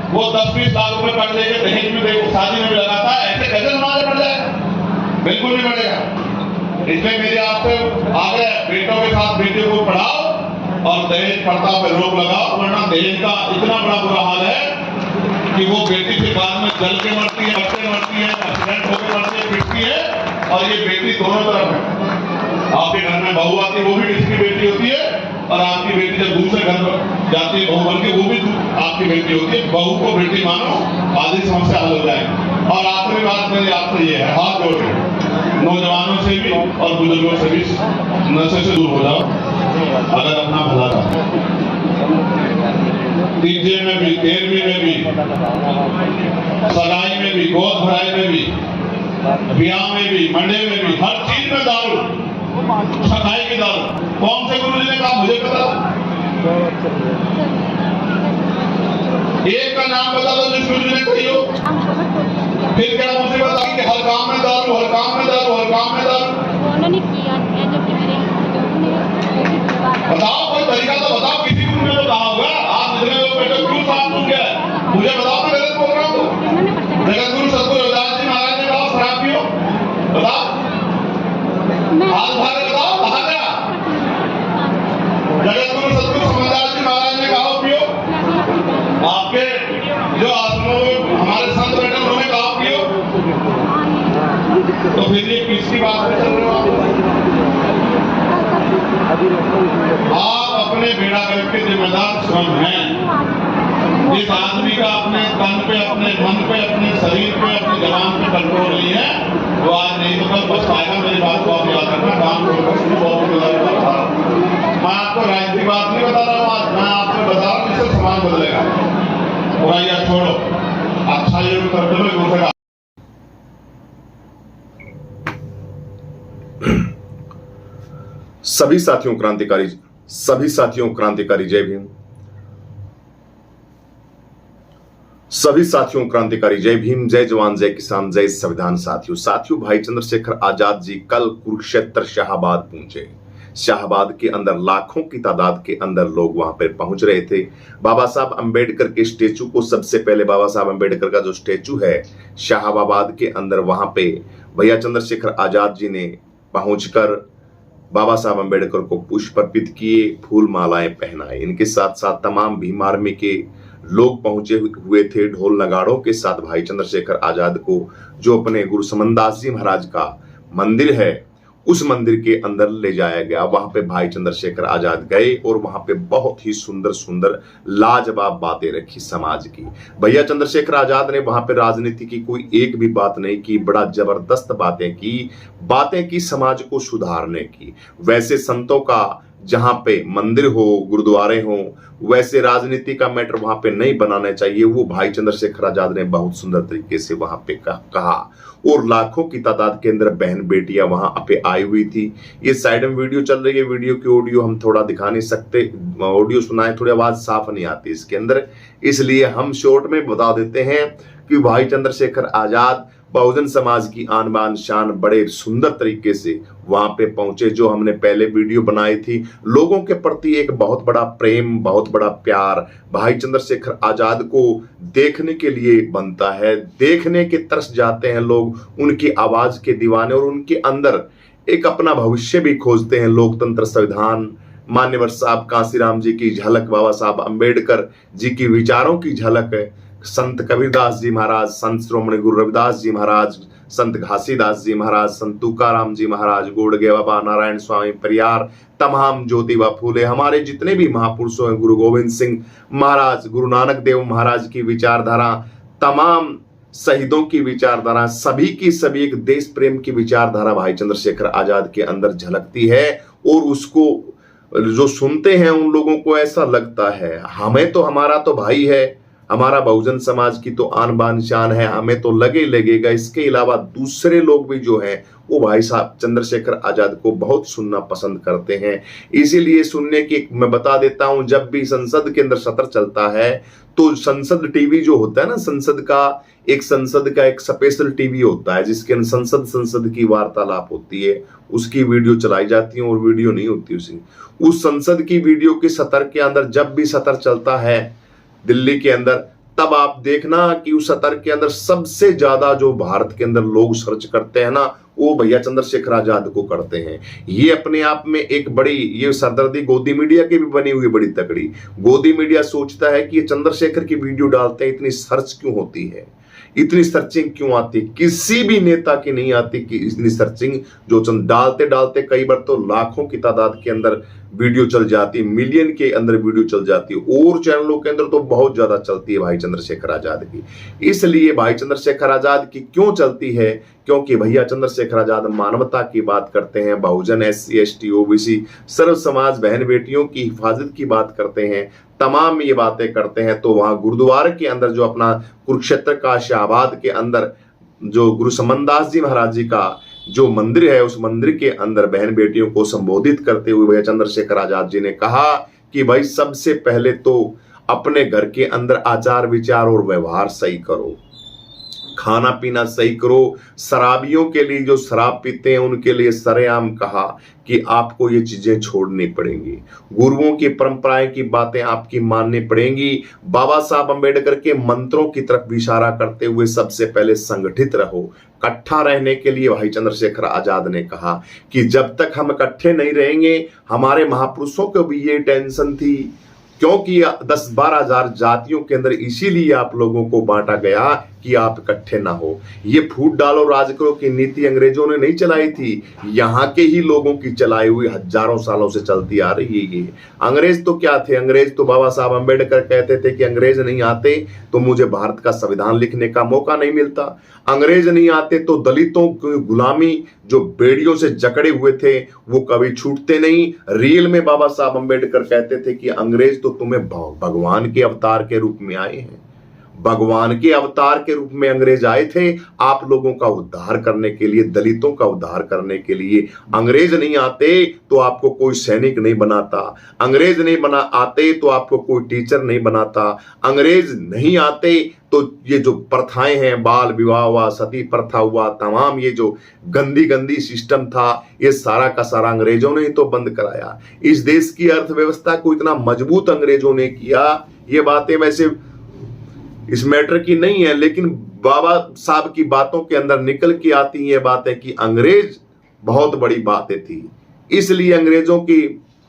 वो 10-20 लाख रुपए कर लेके दहेज में देखो शादी में भी लगाता है, ऐसे कैसे समाज बढ़ जाएगा? बिल्कुल नहीं बढ़ेगा। इसलिए मेरी आपसे आग्रह, बेटों के साथ बेटियों को पढ़ाओ और दहेज प्रथा पर रोक लगाओ, वरना दहेज का इतना बड़ा बुरा हाल है कि वो बेटी से बाद में जल के मरती है, बच्चे मरती है, एक्सीडेंट होकर मरती है, पिटती है, और ये बेटी दोनों तरफ है। आपके घर में बहू आती है, वो भी किसकी बेटी होती है, और आपकी बेटी जब दूसरे घर पर जाती है बहू बन के, वो भी आपकी बेटी होती है। बहू को बेटी मानो, आधी समस्या हल हो जाएगी। और आखिरी बात मेरी आपसे ये है, हाथ जोड़ के नौजवानों से भी और बुजुर्गों से भी नशे से दूर हो जाओ अगर अपना भला था। तीजे में भी, 13वीं में भी, सगाई में भी, गोद भराई में भी, ब्याह में भी, मंडे में भी, हर चीज में दारू, सगाई की दारू। कौन से गुरु जी ने कहा मुझे पता? एक का नाम बता दो जिस गुरु जी ने कही हो। फिर क्या मुझे बता कि हर काम में दारू, हर काम में दारू, हर काम में दारू। बताओ कोई तरीका तो बताओ, किसी गुरु ने तो कहा होगा। आप जितने लोग बैठे गुरु साहब सुन गए, मुझे बताओ मैं गलत बोल रहा हूँ? जगत गुरु सतगुरु रविदास जी महाराज ने कहा शराब पियो, बताओ, हाथ उठा के बताओ कहा गया? जगत गुरु सतगुरु समझदार जी महाराज ने कहा पियो। आपके जो आश्रमों में हमारे संत बैठे उन्होंने कहा पियो। तो फिर ये किसकी बात में चल रहे हो आप अपने बेड़ा गर्क के जिम्मेदार स्वयं हैं। जिस आदमी का अपने तन पे, अपने मन पे, अपने शरीर पे, अपनी जबान पे कंट्रोल नहीं है, वो आज नहीं तो कल पछताएगा। मेरी बात को आप याद रखना। काम बहुत मैं आपको राजनीतिक बात नहीं बता रहा हूँ, आज मैं आपको बता रहा हूँ जिससे समाज बदलेगा। बुराइयां छोड़ो, अच्छा ये कर दो दूसरा। सभी साथियों क्रांतिकारी जय भीम। सभी साथियों क्रांतिकारी जय भीम, जय जवान, जय किसान, जय संविधान। साथियों भाई चंद्रशेखर आजाद जी कल कुरुक्षेत्र शाहाबाद पहुंचे। शाहाबाद के अंदर लाखों की तादाद के अंदर लोग वहां पर पहुंच रहे थे। बाबा साहब अंबेडकर के स्टेचू को, सबसे पहले बाबा साहब अंबेडकर का जो स्टेचू है शाहाबाद के अंदर, वहां पे भैया चंद्रशेखर आजाद जी ने पहुंचकर बाबा साहब अंबेडकर को पुष्प अर्पित किए, फूल मालाएं पहनाए। इनके साथ साथ तमाम भीम आर्मी के लोग पहुंचे हुए थे ढोल नगाड़ों के साथ। भाई चंद्रशेखर आजाद को जो अपने गुरु समनदास जी महाराज का मंदिर है उस मंदिर के अंदर ले जाया गया। वहां पे भाई चंद्रशेखर आजाद गए और वहां पे बहुत ही सुंदर सुंदर लाजवाब बातें रखी समाज की। भैया चंद्रशेखर आजाद ने वहां पे राजनीति की कोई एक भी बात नहीं की, बड़ा जबरदस्त बातें की समाज को सुधारने की। वैसे संतों का जहां पे मंदिर हो, गुरुद्वारे हो, वैसे राजनीति का मैटर वहां पे नहीं बनाना चाहिए, वो भाई चंद्रशेखर आजाद ने बहुत सुंदर तरीके से वहां पे कहा। और लाखों की तादाद के अंदर बहन बेटियां वहां पे आई हुई थी। ये साइड में वीडियो चल रही है, वीडियो की ऑडियो हम थोड़ा दिखा नहीं सकते, ऑडियो सुनाए थोड़ी आवाज साफ नहीं आती इसके अंदर, इसलिए हम शॉर्ट में बता देते हैं कि भाई चंद्रशेखर आजाद बहुजन समाज की आन बान शान बड़े सुंदर तरीके से वहां पे पहुंचे। जो हमने पहले वीडियो बनाई थी, लोगों के प्रति एक बहुत बड़ा प्रेम, बहुत बड़ा प्यार भाई चंद्रशेखर आजाद को देखने के लिए बनता है। देखने के तरस जाते हैं लोग, उनकी आवाज के दीवाने, और उनके अंदर एक अपना भविष्य भी खोजते हैं। लोकतंत्र, संविधान, मान्यवर साहब कांसीराम जी की झलक, बाबा साहब अंबेडकर जी की विचारों की झलक है। संत कबीरदास जी महाराज, संत श्रोमणी गुरु रविदास जी महाराज, संत घासीदास जी महाराज, संत तुकाराम जी महाराज, गोडगे बाबा, नारायण स्वामी परियार, तमाम ज्योतिबा फूले, हमारे जितने भी महापुरुषों हैं, गुरु गोविंद सिंह महाराज, गुरु नानक देव महाराज की विचारधारा, तमाम शहीदों की विचारधारा, सभी की सभी एक देश प्रेम की विचारधारा भाई चंद्रशेखर आजाद के अंदर झलकती है। और उसको जो सुनते हैं उन लोगों को ऐसा लगता है हमें तो, हमारा तो भाई है, हमारा बहुजन समाज की तो आन बान शान है, हमें तो लगेगा। इसके अलावा दूसरे लोग भी जो हैं वो भाई साहब चंद्रशेखर आजाद को बहुत सुनना पसंद करते हैं। इसीलिए सुनने की मैं बता देता हूं, जब भी संसद के अंदर सत्र चलता है तो संसद टीवी जो होता है ना, संसद का एक स्पेशल टीवी होता है जिसके अंदर संसद की वार्तालाप होती है, उसकी वीडियो चलाई जाती है और वीडियो नहीं होती उस संसद की वीडियो के सत्र के अंदर। जब भी सत्र चलता है दिल्ली के अंदर, तब आप देखना कि उस सत्र के अंदर सबसे ज्यादा जो भारत के अंदर लोग सर्च करते हैं ना, वो भैया चंद्रशेखर आजाद को करते हैं। ये अपने आप में एक बड़ी ये सरदर्दी गोदी मीडिया की भी बनी हुई बड़ी तकड़ी। गोदी मीडिया सोचता है कि ये चंद्रशेखर की वीडियो डालते हैं, इतनी सर्च क्यों होती है, इतनी सर्चिंग क्यों आती, किसी भी नेता की नहीं आती कि इतनी सर्चिंग। जो डालते डालते कई बार तो लाखों की तादाद के अंदर वीडियो चल जाती, मिलियन के अंदर वीडियो चल जाती, और चैनलों के अंदर तो बहुत ज्यादा चलती है भाई चंद्रशेखर आजाद की। इसलिए भाई चंद्रशेखर आजाद की क्यों चलती है, क्योंकि भैया चंद्रशेखर आजाद मानवता की बात करते हैं, बहुजन, SC ST OBC सर्व समाज बहन बेटियों की हिफाजत की बात करते हैं, तमाम ये बातें करते हैं। तो वहां गुरुद्वारे के अंदर जो अपना कुरुक्षेत्र का शाहबाद के अंदर जो गुरु समनदास जी महाराज जी का जो मंदिर है, उस मंदिर के अंदर बहन बेटियों को संबोधित करते हुए भैया चंद्रशेखर आजाद जी ने कहा कि भाई सबसे पहले तो अपने घर के अंदर आचार विचार और व्यवहार सही करो, खाना पीना सही करो। शराबियों के लिए, जो शराब पीते हैं उनके लिए सरेआम कहा कि आपको ये चीजें छोड़नी पड़ेंगी, गुरुओं की परंपराएं की बातें आपकी माननी पड़ेंगी। बाबा साहब अंबेडकर के मंत्रों की तरफ भी इशारा करते हुए सबसे पहले संगठित रहो, इकट्ठा रहने के लिए भाई चंद्रशेखर आजाद ने कहा कि जब तक हम इकट्ठे नहीं रहेंगे, हमारे महापुरुषों को भी ये टेंशन थी, क्योंकि 10-12 हजार जातियों के अंदर इसीलिए आप लोगों को बांटा गया कि आप इकट्ठे ना हो। ये फूट डालो राज करो की नीति अंग्रेजों ने नहीं चलाई थी, यहाँ के ही लोगों की चलाई हुई हजारों सालों से चलती आ रही है। ये अंग्रेज तो क्या थे, अंग्रेज तो बाबा साहब अंबेडकर कहते थे कि अंग्रेज नहीं आते तो मुझे भारत का संविधान लिखने का मौका नहीं मिलता, अंग्रेज नहीं आते तो दलितों की गुलामी जो बेड़ियों से जकड़े हुए थे वो कभी छूटते नहीं। रियल में बाबा साहब अंबेडकर कहते थे कि अंग्रेज तो तुम्हें भगवान के अवतार के रूप में आए हैं, भगवान के अवतार के रूप में अंग्रेज आए थे आप लोगों का उद्धार करने के लिए, दलितों का उद्धार करने के लिए। अंग्रेज नहीं आते तो आपको कोई सैनिक नहीं बनाता, अंग्रेज नहीं बना आते तो आपको कोई टीचर नहीं बनाता, अंग्रेज नहीं आते तो ये जो प्रथाएं हैं, बाल विवाह हुआ, सती प्रथा हुआ, तमाम ये जो गंदी गंदी सिस्टम था, ये सारा का सारा अंग्रेजों ने ही तो बंद कराया। इस देश की अर्थव्यवस्था को इतना मजबूत अंग्रेजों ने किया। ये बातें वैसे इस मैटर की नहीं है, लेकिन बाबा साहब की बातों के अंदर निकल के आती ये बात है कि अंग्रेज बहुत बड़ी बातें थी। इसलिए अंग्रेजों की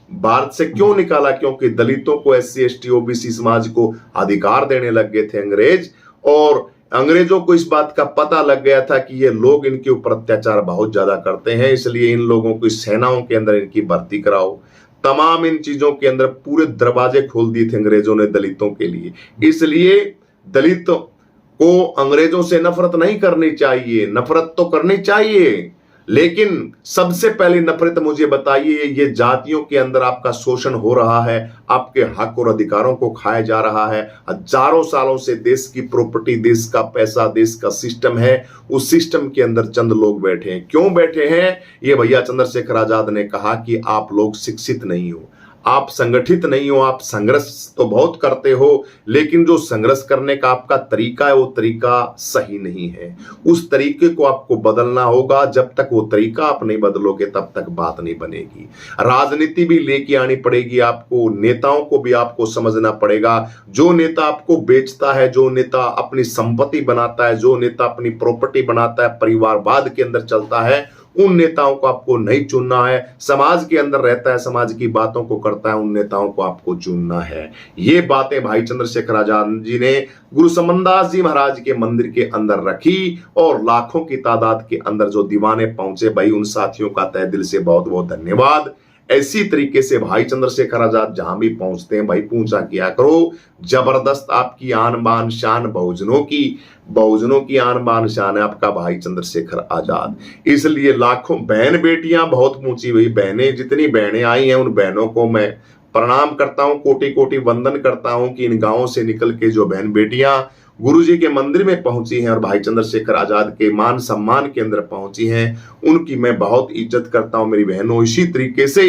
भारत से क्यों निकाला, क्योंकि दलितों को, SC ST OBC समाज को अधिकार देने लग गए थे अंग्रेज, और अंग्रेजों को इस बात का पता लग गया था कि ये लोग इनके ऊपर अत्याचार बहुत ज्यादा करते हैं, इसलिए इन लोगों को सेनाओं के अंदर इनकी भर्ती कराओ। तमाम इन चीजों के अंदर पूरे दरवाजे खोल दिए थे अंग्रेजों ने दलितों के लिए। इसलिए दलित को अंग्रेजों से नफरत नहीं करनी चाहिए, नफरत तो करनी चाहिए, लेकिन सबसे पहले नफरत मुझे बताइए, ये जातियों के अंदर आपका शोषण हो रहा है, आपके हक और अधिकारों को खाया जा रहा है। हजारों सालों से देश की प्रॉपर्टी, देश का पैसा, देश का सिस्टम है, उस सिस्टम के अंदर चंद लोग बैठे हैं। क्यों बैठे हैं? ये भैया चंद्रशेखर आजाद ने कहा कि आप लोग शिक्षित नहीं हो, आप संगठित नहीं हो, आप संघर्ष तो बहुत करते हो, लेकिन जो संघर्ष करने का आपका तरीका है वो तरीका सही नहीं है। उस तरीके को आपको बदलना होगा। जब तक वो तरीका आप नहीं बदलोगे तब तक बात नहीं बनेगी। राजनीति भी लेके आनी पड़ेगी आपको, नेताओं को भी आपको समझना पड़ेगा। जो नेता आपको बेचता है, जो नेता अपनी संपत्ति बनाता है, जो नेता अपनी प्रॉपर्टी बनाता है, परिवारवाद के अंदर चलता है, उन नेताओं को आपको नहीं चुनना है। समाज के अंदर रहता है, समाज की बातों को करता है, उन नेताओं को आपको चुनना है। ये बातें भाई चंद्रशेखर आजाद जी ने गुरु समनदास जी महाराज के मंदिर के अंदर रखी, और लाखों की तादाद के अंदर जो दीवाने पहुंचे, भाई उन साथियों का तहे दिल से बहुत बहुत धन्यवाद। ऐसी तरीके से भाई चंद्रशेखर आजाद जहां भी पहुंचते हैं भाई पूछा किया करो। जबरदस्त आपकी आन बान शान, बहुजनों की आन बान शान है आपका भाई चंद्रशेखर आजाद। इसलिए लाखों बहन बेटियां, बहुत पहुंची हुई बहनें, जितनी बहनें आई हैं उन बहनों को मैं प्रणाम करता हूं, कोटि कोटि वंदन करता हूं कि इन गांवों से निकल के जो बहन बेटियां गुरुजी के मंदिर में पहुंची हैं और भाई चंद्रशेखर आजाद के मान सम्मान के अंदर पहुंची हैं, उनकी मैं बहुत इज्जत करता हूं मेरी बहनों। इसी तरीके से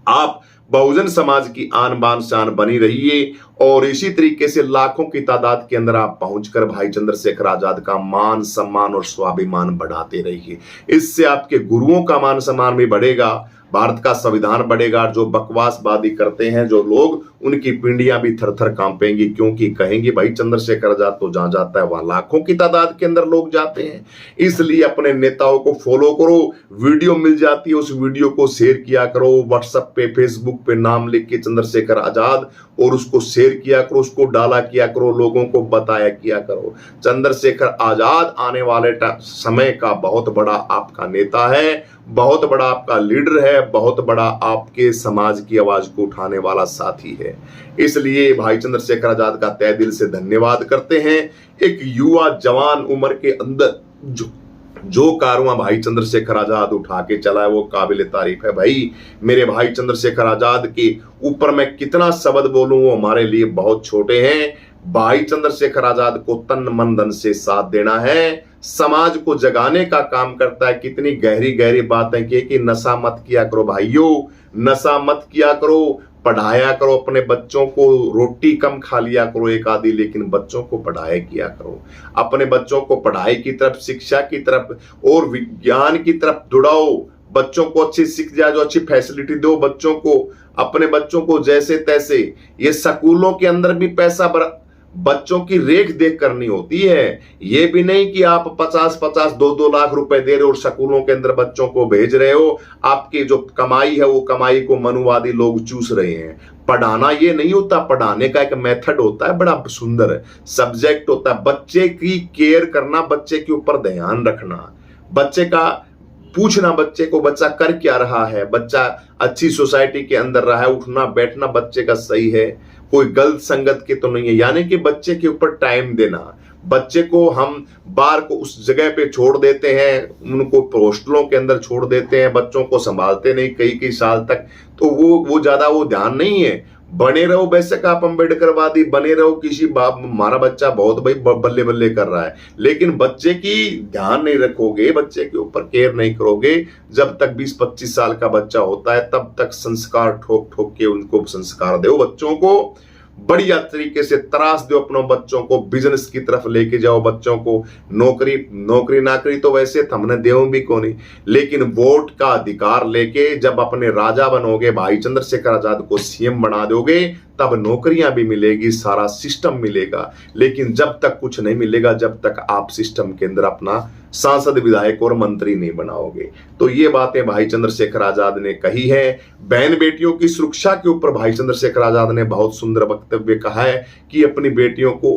आप बहुजन समाज की आन बान शान बनी रहिए, और इसी तरीके से लाखों की तादाद के अंदर आप पहुंचकर भाई चंद्रशेखर आजाद का मान सम्मान और स्वाभिमान बढ़ाते रहिए। इससे आपके गुरुओं का मान सम्मान भी बढ़ेगा, भारत का संविधान बढ़ेगा। जो बकवासवादी करते हैं जो लोग, उनकी पिंडियां भी थर थर कांपेंगी, क्योंकि कहेंगे भाई चंद्रशेखर आजाद तो जहां जाता है वहां लाखों की तादाद के अंदर लोग जाते हैं। इसलिए अपने नेताओं को फॉलो करो, वीडियो मिल जाती है उस वीडियो को शेयर किया करो, व्हाट्सएप पे फेसबुक पे नाम लिख के चंद्रशेखर आजाद और उसको शेयर किया करो, उसको डाला किया करो, लोगों को बताया किया करो। चंद्रशेखर आजाद आने वाले समय का बहुत बड़ा आपका नेता है, बहुत बड़ा आपका लीडर है, बहुत बड़ा आपके समाज की आवाज को उठाने वाला साथी है। इसलिए भाई चंद्रशेखर आजाद का तहे दिल से धन्यवाद करते हैं। एक युवा जवान उम्र के अंदर जो कारवां भाई चंद्रशेखर आजाद उठा के चला है वो काबिल तारीफ है। भाई मेरे भाई चंद्रशेखर आजाद के ऊपर मैं कितना शब्द बोलूं वो हमारे लिए बहुत छोटे हैं। भाई चंद्रशेखर आजाद को तन मन धन से साथ देना है, समाज को जगाने का काम करता है। कितनी गहरी गहरी बातें की कि नशा मत किया करो भाइयों, नशा मत किया करो, पढ़ाया करो अपने बच्चों को, रोटी कम खा लिया करो एक आधी, लेकिन बच्चों को पढ़ाया किया करो। अपने बच्चों को पढ़ाई की तरफ, शिक्षा की तरफ और विज्ञान की तरफ दौड़ाओ। बच्चों को अच्छी शिक्षा दो, अच्छी फैसिलिटी दो बच्चों को, अपने बच्चों को जैसे तैसे। ये स्कूलों के अंदर भी पैसा बच्चों की रेख देख करनी होती है। ये भी नहीं कि आप 50-50, 2-2 लाख रुपए दे रहे हो और स्कूलों के अंदर बच्चों को भेज रहे हो। आपकी जो कमाई है वो कमाई को मनुवादी लोग चूस रहे हैं। पढ़ाना ये नहीं होता, पढ़ाने का एक मेथड होता है, बड़ा सुंदर सब्जेक्ट होता है। बच्चे की केयर करना, बच्चे के ऊपर ध्यान रखना, बच्चे का पूछना, बच्चे को बच्चा कर क्या रहा है, बच्चा अच्छी सोसाइटी के अंदर रहा है, उठना बैठना बच्चे का सही है, कोई गलत संगत के तो नहीं है। यानी कि बच्चे के ऊपर टाइम देना। बच्चे को हम बाहर को उस जगह पे छोड़ देते हैं, उनको हॉस्टलों के अंदर छोड़ देते हैं, बच्चों को संभालते नहीं कई साल तक, तो वो ज्यादा वो ध्यान नहीं है। बने रहो बेशक आप अम्बेडकरवादी बने रहो, किसी बाप हमारा बच्चा बहुत भाई बल्ले बल्ले कर रहा है, लेकिन बच्चे की ध्यान नहीं रखोगे, बच्चे के ऊपर केयर नहीं करोगे, जब तक 20-25 साल का बच्चा होता है तब तक संस्कार ठोक ठोक के उनको संस्कार दो। बच्चों को बढ़िया तरीके से तराश दो, अपनों बच्चों को बिजनेस की तरफ लेके जाओ, बच्चों को नौकरी नाकरी तो वैसे हमने देव भी को नहीं, लेकिन वोट का अधिकार लेके जब अपने राजा बनोगे, भाई चंद्रशेखर आजाद को सीएम बना दोगे, तब नौकरियां भी मिलेगी, सारा सिस्टम मिलेगा। लेकिन जब तक कुछ नहीं मिलेगा, जब तक आप सिस्टम के अंदर अपना सांसद, विधायक और मंत्री नहीं बनाओगे। तो ये बातें भाई चंद्रशेखर आजाद ने कही है। बहन बेटियों की सुरक्षा के ऊपर भाई चंद्रशेखर आजाद ने बहुत सुंदर वक्तव्य कहा है कि अपनी बेटियों को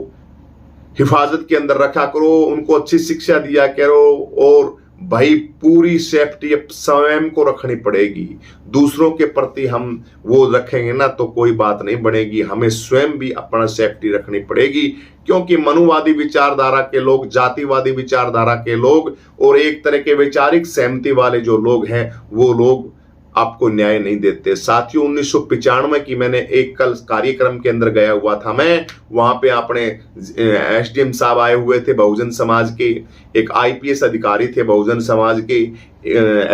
हिफाजत के अंदर रखा करो, उनको अच्छी शिक्षा दिया करो, और भाई पूरी सेफ्टी स्वयं को रखनी पड़ेगी। दूसरों के प्रति हम वो रखेंगे ना तो कोई बात नहीं बनेगी, हमें स्वयं भी अपना सेफ्टी रखनी पड़ेगी। क्योंकि मनुवादी विचारधारा के लोग, जातिवादी विचारधारा के लोग और एक तरह के वैचारिक सहमति वाले जो लोग हैं, वो लोग आपको न्याय नहीं देते। साथियों 1995 की मैंने एक कल कार्यक्रम के अंदर गया हुआ था, मैं वहां पे अपने एसडीएम साहब आए हुए थे बहुजन समाज के, एक आईपीएस अधिकारी थे बहुजन समाज के,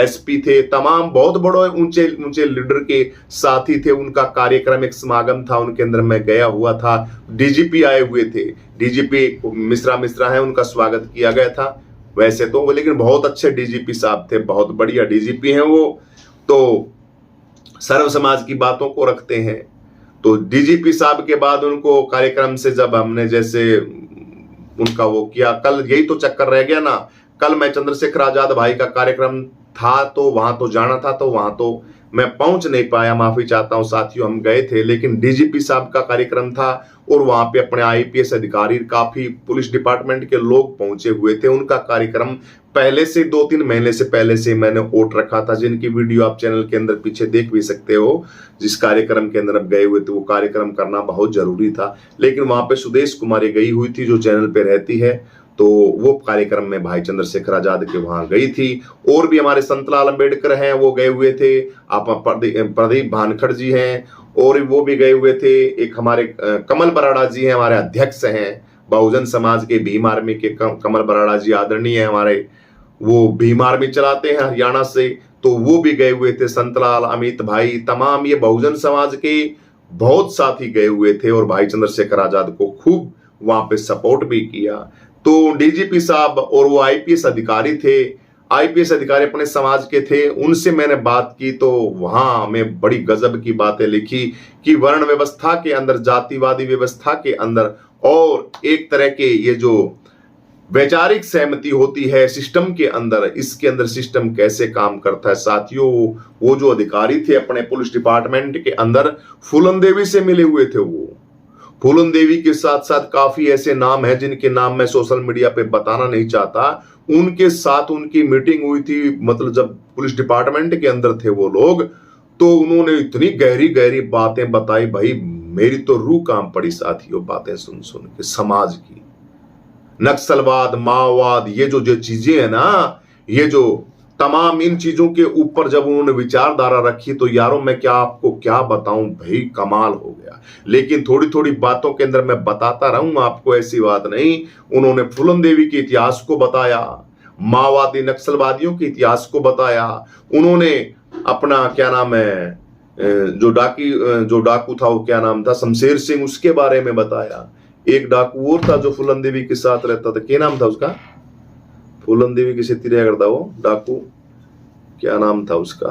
एसपी थे, तमाम बहुत बड़े ऊंचे ऊंचे लीडर के साथी थे। उनका कार्यक्रम, एक समागम था, उनके अंदर मैं गया हुआ था। डीजीपी आए हुए थे, डीजीपी मिश्रा है, उनका स्वागत किया गया था वैसे तो, लेकिन बहुत अच्छे डीजीपी साहब थे, बहुत बढ़िया डीजीपी हैं वो, तो सर्व समाज की बातों को रखते हैं। तो डीजीपी साहब के बाद उनको कार्यक्रम से जब हमने जैसे उनका वो किया, कल यही तो चक्कर रह गया ना, कल मैं चंद्रशेखर आजाद भाई का कार्यक्रम था तो वहां तो जाना था, तो वहां तो मैं पहुंच नहीं पाया, माफी चाहता हूं साथियों, हम गए थे, लेकिन डीजीपी साहब का कार्यक्रम था और वहां पे अपने आईपीएस अधिकारी, काफी पुलिस डिपार्टमेंट के लोग पहुंचे हुए थे। उनका कार्यक्रम पहले से 2-3 महीने से पहले से मैंने ओट रखा था, जिनकी वीडियो आप चैनल के अंदर पीछे देख भी सकते हो। जिस कार्यक्रम के अंदर अब गए हुए थे वो कार्यक्रम करना बहुत जरूरी था, लेकिन वहां पे सुदेश कुमारी गई हुई थी जो चैनल पे रहती है, तो वो कार्यक्रम में भाई चंद्रशेखर आजाद के वहां गई थी। और भी हमारे संतलाल अंबेडकर हैं, वो गए हुए थे, आप प्रदीप भानखड़ जी हैं, और वो भी गए हुए थे। एक हमारे कमल बराड़ा जी हैं, हमारे अध्यक्ष हैं बहुजन समाज के, भीम आर्मी के कमल बराड़ा जी आदरणीय है हमारे, वो भीम आर्मी चलाते हैं हरियाणा से, तो वो भी गए हुए थे। संतलाल, अमित भाई, तमाम ये बहुजन समाज के बहुत साथी गए हुए थे और भाई चंद्रशेखर आजाद को खूब वहां पे सपोर्ट भी किया। तो डीजीपी साहब और वो आईपीएस अधिकारी थे, आईपीएस अधिकारी अपने समाज के थे, उनसे मैंने बात की तो वहां हमें बड़ी गजब की बातें लिखी कि वर्ण व्यवस्था के अंदर, जातिवादी व्यवस्था के अंदर और एक तरह के ये जो वैचारिक सहमति होती है सिस्टम के अंदर, इसके अंदर सिस्टम कैसे काम करता है। साथियों, वो जो अधिकारी थे अपने पुलिस डिपार्टमेंट के अंदर फूलन देवी से मिले हुए थे। वो फूलन देवी के साथ साथ काफी ऐसे नाम हैं जिनके नाम मैं सोशल मीडिया पे बताना नहीं चाहता, उनके साथ उनकी मीटिंग हुई थी। मतलब जब पुलिस डिपार्टमेंट के अंदर थे वो लोग, तो उन्होंने इतनी गहरी गहरी बातें बताई, भाई मेरी तो रूह काम पड़ी साथियों बातें सुन सुन के। समाज की नक्सलवाद, माओवाद, ये जो चीजें है ना, ये जो तमाम इन चीजों के ऊपर जब उन्होंने विचारधारा रखी तो यारों मैं क्या आपको क्या बताऊं, भाई कमाल हो गया। लेकिन थोड़ी थोड़ी बातों के अंदर मैं बताता रहूंगा आपको, ऐसी बात नहीं। उन्होंने फूलन देवी के इतिहास को बताया, माओवादी नक्सलवादियों के इतिहास को बताया। उन्होंने अपना क्या नाम है, जो डाकू था वो क्या नाम था, शमशेर सिंह, उसके बारे में बताया। एक डाकू और था जो फूलन देवी के साथ रहता था, क्या नाम था उसका, फूलन देवी की सेती रह करता वो डाकू, क्या नाम था उसका,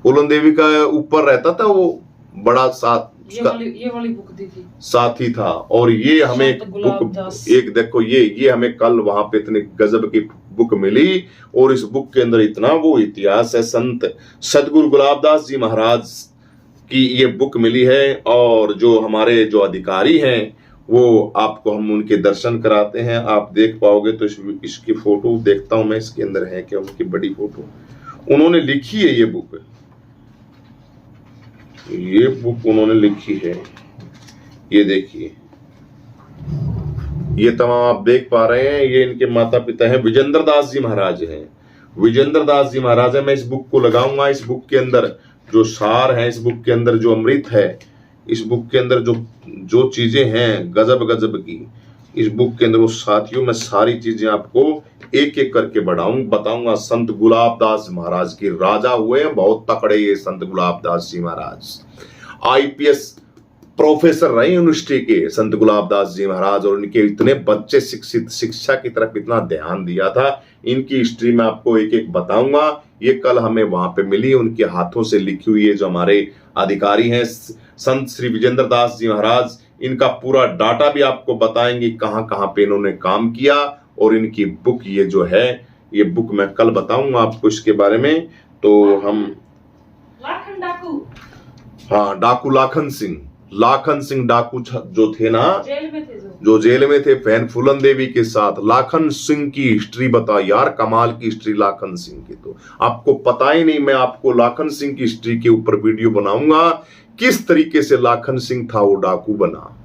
फूलन देवी का ऊपर रहता था वो बड़ा साथ, ये वाली बुक दी थी, साथी था। और ये हमें बुक एक देखो, ये हमें कल वहां पे इतनी गजब की बुक मिली, और इस बुक के अंदर इतना वो इतिहास है। संत सदगुरु गुलाबदास जी महाराज की ये बुक मिली है। और जो हमारे जो अधिकारी हैं वो आपको हम उनके दर्शन कराते हैं, आप देख पाओगे। तो इसकी फोटो देखता हूं मैं, इसके अंदर है क्या उनकी बड़ी फोटो, उन्होंने लिखी है ये बुक उन्होंने लिखी है। ये देखिए, ये तमाम आप देख पा रहे हैं, ये इनके माता पिता हैं, विजेंद्र दास जी महाराज हैं। विजेंद्र दास जी महाराज है। मैं इस बुक को लगाऊंगा। इस बुक के अंदर जो सार है, इस बुक के अंदर जो अमृत है, इस बुक के अंदर जो चीजें हैं गजब गजब की, इस बुक के अंदर वो साथियों मैं सारी चीजें आपको एक एक करके बताऊंगा। संत गुलाबदास महाराज के राजा हुए हैं, बहुत तकड़े ये संत गुलाबदास जी महाराज। आईपीएस प्रोफेसर रहे यूनिवर्सिटी के संत गुलाबदास जी महाराज, और इनके इतने बच्चे शिक्षित, शिक्षा की तरफ इतना ध्यान दिया था। इनकी हिस्ट्री में आपको एक एक बताऊंगा। ये कल हमें वहां पे मिली, उनके हाथों से लिखी हुई है। जो हमारे अधिकारी हैं संत श्री विजेंद्र दास जी महाराज, इनका पूरा डाटा भी आपको बताएंगे, कहां कहां पे इन्होंने काम किया। और इनकी बुक ये जो है, ये बुक मैं कल बताऊंगा आपको इसके बारे में। तो हम लाखन डाकू, हाँ डाकू लाखन सिंह डाकू जो थे ना, जेल में थे, जो जेल में थे फैन फूलन देवी के साथ। लाखन सिंह की हिस्ट्री बता यार, कमाल की हिस्ट्री लाखन सिंह की, तो आपको पता ही नहीं। मैं आपको लाखन सिंह की हिस्ट्री के ऊपर वीडियो बनाऊंगा, किस तरीके से लाखन सिंह था वो डाकू बना।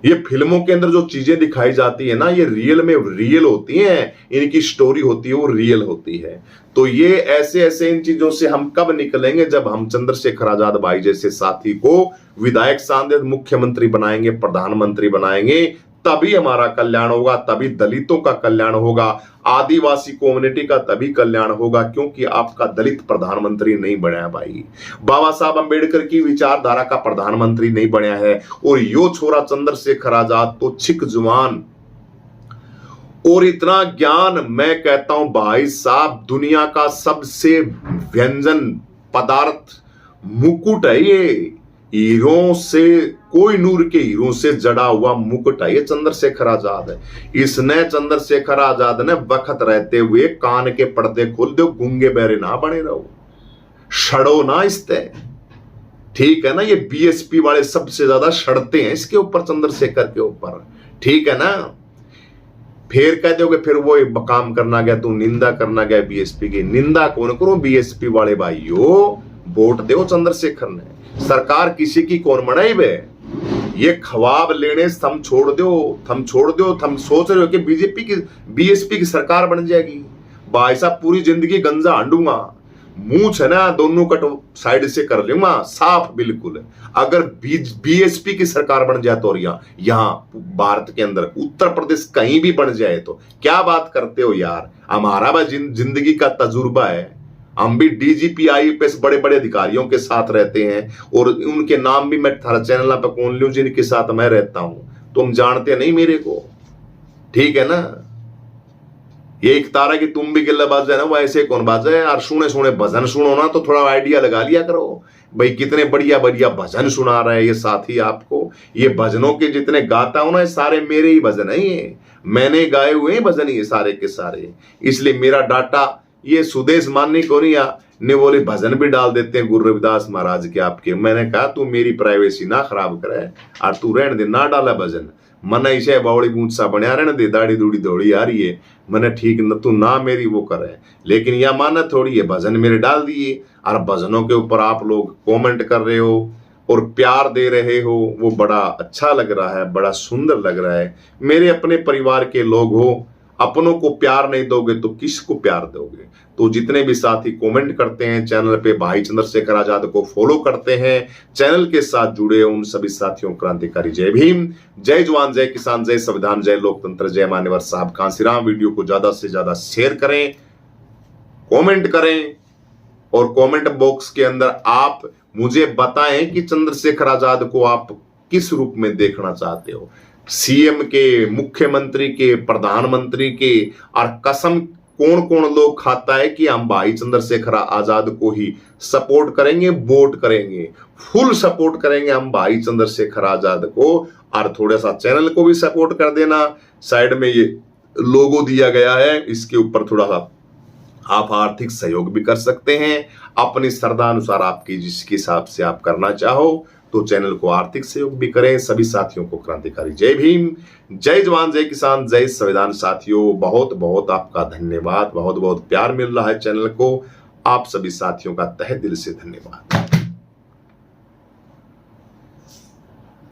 ये फिल्मों के अंदर जो चीजें दिखाई जाती है ना, ये रियल में रियल होती हैं, इनकी स्टोरी होती है वो रियल होती है। तो ये ऐसे ऐसे इन चीजों से हम कब निकलेंगे, जब हम चंद्रशेखर आजाद भाई जैसे साथी को विधायक सांसद, मुख्यमंत्री बनाएंगे, प्रधानमंत्री बनाएंगे, तभी हमारा कल्याण होगा, तभी दलितों का कल्याण होगा, आदिवासी कम्युनिटी का तभी कल्याण होगा। क्योंकि आपका दलित प्रधानमंत्री नहीं बना है भाई, बाबा साहब अंबेडकर की विचारधारा का प्रधानमंत्री नहीं बना है। और यो छोरा चंद्रशेखर आजाद तो छिक जुबान और इतना ज्ञान, मैं कहता हूं भाई साहब दुनिया का सबसे व्यंजन पदार्थ मुकुट है ये। हीरों से, कोई नूर के हीरों से जड़ा हुआ मुकुट है ये चंद्रशेखर आजाद है। इसने चंद्रशेखर आजाद ने वक्त रहते हुए कान के पर्दे खोल दो, गूंगे बहरे ना बने रहो, सड़ो ना इसते, ठीक है ना। ये बीएसपी वाले सबसे ज्यादा सड़ते हैं इसके ऊपर, चंद्रशेखर के ऊपर, ठीक है ना। फिर कह दोगे फिर वो काम करना गया, तू निंदा करना गया बीएसपी की। निंदा कौन करो, बीएसपी वाले भाइयों, वोट दो चंद्रशेखर ने, सरकार किसी की कौन बनाई बे। ये ख्वाब लेने थम छोड़ दो, थम सोच रहे हो कि बीजेपी की, बीएसपी की सरकार बन जाएगी। भाई साहब पूरी जिंदगी गंजा हांडूंगा, मुंह है ना दोनों कट साइड से कर लूंगा साफ बिल्कुल। अगर बीएसपी की सरकार बन जाए तो, यहाँ भारत के अंदर उत्तर प्रदेश कहीं भी बन जाए तो, क्या बात करते हो यार। हमारा भी जिंदगी का तजुर्बा है, हम भी डीजीपी आईपीएस बड़े बड़े अधिकारियों के साथ रहते हैं, और उनके नाम भी मैं थारा चैनल पे कौन लूं जिनके साथ मैं रहता हूं, तुम जानते नहीं मेरे को, ठीक है ना। ये एक तारा कि तुम भी गिल्ला बाज है ना, वो ऐसे कौन बाज है यार। सुने सुने भजन सुनो ना तो थोड़ा आइडिया लगा लिया करो भाई, कितने बढ़िया बढ़िया भजन सुना रहे हैं ये साथी आपको। ये भजनों के जितने गाता हूं ना, ये सारे मेरे ही भजन है, ये मैंने गाए हुए भजन ये सारे के सारे। इसलिए मेरा डाटा ये सुदेश माननी को नहीं ने बोले भजन भी डाल देते हैं गुरु रविदास महाराज के आपके। मैंने कहा तू मेरी प्राइवेसी ना खराब करे और तू रहने दे, ना डाला भजन। मन ऐसे बावड़ी बूंद सा बनया रहने दे, दाढ़ी दूड़ी दौड़ी आ रही है मैंने, ठीक न तू ना मेरी वो करे। लेकिन यह माना थोड़ी है, भजन मेरे डाल दिए और भजनों के ऊपर आप लोग कमेंट कर रहे हो और प्यार दे रहे हो, वो बड़ा अच्छा लग रहा है, बड़ा सुंदर लग रहा है। मेरे अपने परिवार के लोग हो, अपनों को प्यार नहीं दोगे तो किसको प्यार दोगे। तो जितने भी साथी कमेंट करते हैं, चैनल पे भाई चंद्रशेखर आजाद को फॉलो करते हैं, चैनल के साथ जुड़े उन सभी साथियों क्रांतिकारी जय भीम, जय जवान, जय किसान, जय संविधान, जय लोकतंत्र, जय मान्यवर साहब कांसीराम। वीडियो को ज्यादा से ज्यादा शेयर करें, कमेंट करें और कमेंट बॉक्स के अंदर आप मुझे बताएं कि चंद्रशेखर आजाद को आप किस रूप में देखना चाहते हो, सीएम के, मुख्यमंत्री के, प्रधानमंत्री के। और कसम कौन कौन लोग खाता है कि हम भाई चंद्रशेखर आजाद को ही सपोर्ट करेंगे, वोट करेंगे, फुल सपोर्ट करेंगे हम भाई चंद्रशेखर आजाद को। और थोड़ा सा चैनल को भी सपोर्ट कर देना, साइड में ये लोगो दिया गया है, इसके ऊपर थोड़ा सा आप आर्थिक सहयोग भी कर सकते हैं अपनी श्रद्धा अनुसार, आपकी जिसके हिसाब से आप करना चाहो तो चैनल को आर्थिक सहयोग भी करें। सभी साथियों को क्रांतिकारी जय भीम, जय जवान, जय किसान, जय संविधान। साथियों बहुत बहुत आपका धन्यवाद, बहुत बहुत प्यार मिल रहा है चैनल को, आप सभी साथियों का तहे दिल से धन्यवाद।